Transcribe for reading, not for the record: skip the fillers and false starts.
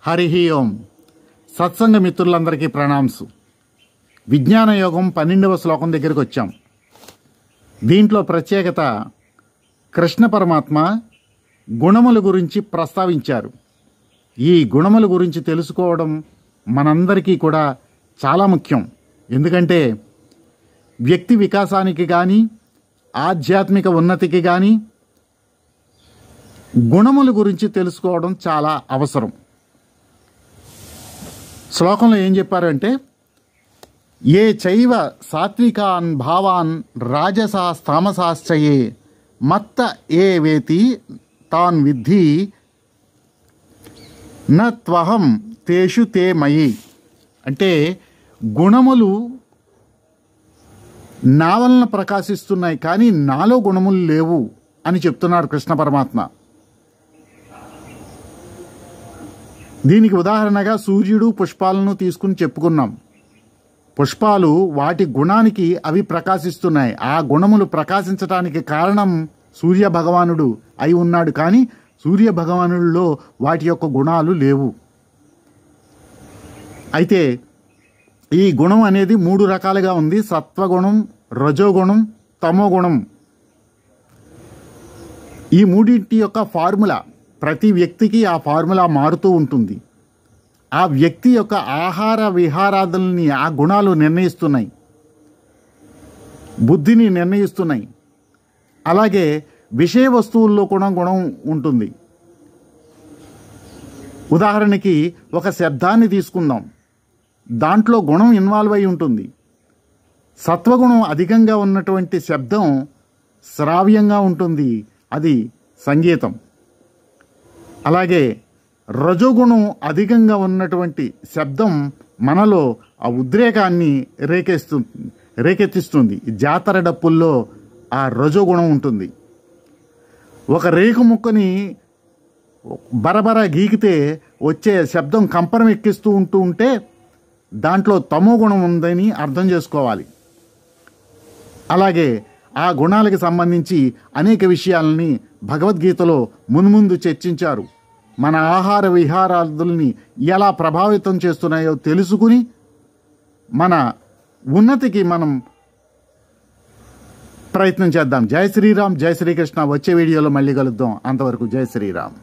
హరి ఓం. సత్సంగ మిత్రులందరికీ ప్రణామ్స్. విజ్ఞాన యోగం 12వ శ్లోకం దగ్గరికి వచ్చాం. దీంట్లో ప్రత్యేకత కృష్ణ పరమాత్మ గుణముల గురించి ప్రస్తావించారు. ఈ గుణముల గురించి తెలుసుకోవడం మనందరికీ కూడా చాలా ముఖ్యం. ఎందుకంటే వ్యక్తి వికాసానికి కానీ ఆధ్యాత్మిక ఉన్నతికి కానీ గుణముల గురించి తెలుసుకోవడం చాలా అవసరం. శ్లోకంలో ఏం చెప్పారంటే, ఏ చైవ సాత్వికాన్ భావాన్ రాజసాస్తామసాశ్చయే మత్త ఏ వేతి తాన్ విద్ధి నత్వహం తేషు తే మయి. అంటే గుణములు నా వలన ప్రకాశిస్తున్నాయి, కానీ నాలో గుణములు లేవు అని చెప్తున్నాడు కృష్ణ పరమాత్మ. దీనికి ఉదాహరణగా సూర్యుడు పుష్పాలను తీసుకుని చెప్పుకున్నాం. పుష్పాలు వాటి గుణానికి అవి ప్రకాశిస్తున్నాయి. ఆ గుణములు ప్రకాశించడానికి కారణం సూర్య భగవానుడు అయి ఉన్నాడు, కానీ సూర్య భగవానుడిలో వాటి యొక్క గుణాలు లేవు. అయితే ఈ గుణం అనేది 3 రకాలుగా ఉంది: సత్వగుణం, రజోగుణం, తమోగుణం. ఈ మూడింటి యొక్క ఫార్ములా, ప్రతి వ్యక్తికి ఆ ఫార్ములా మారుతూ ఉంటుంది. ఆ వ్యక్తి యొక్క ఆహార విహారాదుల్ని ఆ గుణాలు నిర్ణయిస్తున్నాయి, బుద్ధిని నిర్ణయిస్తున్నాయి. అలాగే విషయ వస్తువుల్లో కూడా గుణం ఉంటుంది. ఉదాహరణకి ఒక శబ్దాన్ని తీసుకుందాం, దాంట్లో గుణం ఇన్వాల్వ్ అయి ఉంటుంది. సత్వగుణం అధికంగా ఉన్నటువంటి శబ్దం శ్రావ్యంగా ఉంటుంది, అది సంగీతం. అలాగే రజోగుణం అధికంగా ఉన్నటువంటి శబ్దం మనలో ఆ ఉద్రేకాన్ని రేకెత్తిస్తుంది. జాతర డప్పుల్లో ఆ రజోగుణం ఉంటుంది. ఒక రేకు ముక్కని బరబర గీకితే వచ్చే శబ్దం కంపరం ఎక్కిస్తూ ఉంటే దాంట్లో తమో గుణం ఉందని అర్థం చేసుకోవాలి. అలాగే ఆ గుణాలకు సంబంధించి అనేక విషయాలని భగవద్గీతలో మున్ముందు చర్చించారు. మన ఆహార విహారాదుల్ని ఎలా ప్రభావితం చేస్తున్నాయో తెలుసుకుని మన ఉన్నతికి మనం ప్రయత్నం చేద్దాం. జై శ్రీరామ్, జై శ్రీకృష్ణ. వచ్చే వీడియోలో మళ్ళీ కలుద్దాం. అంతవరకు జై శ్రీరామ్.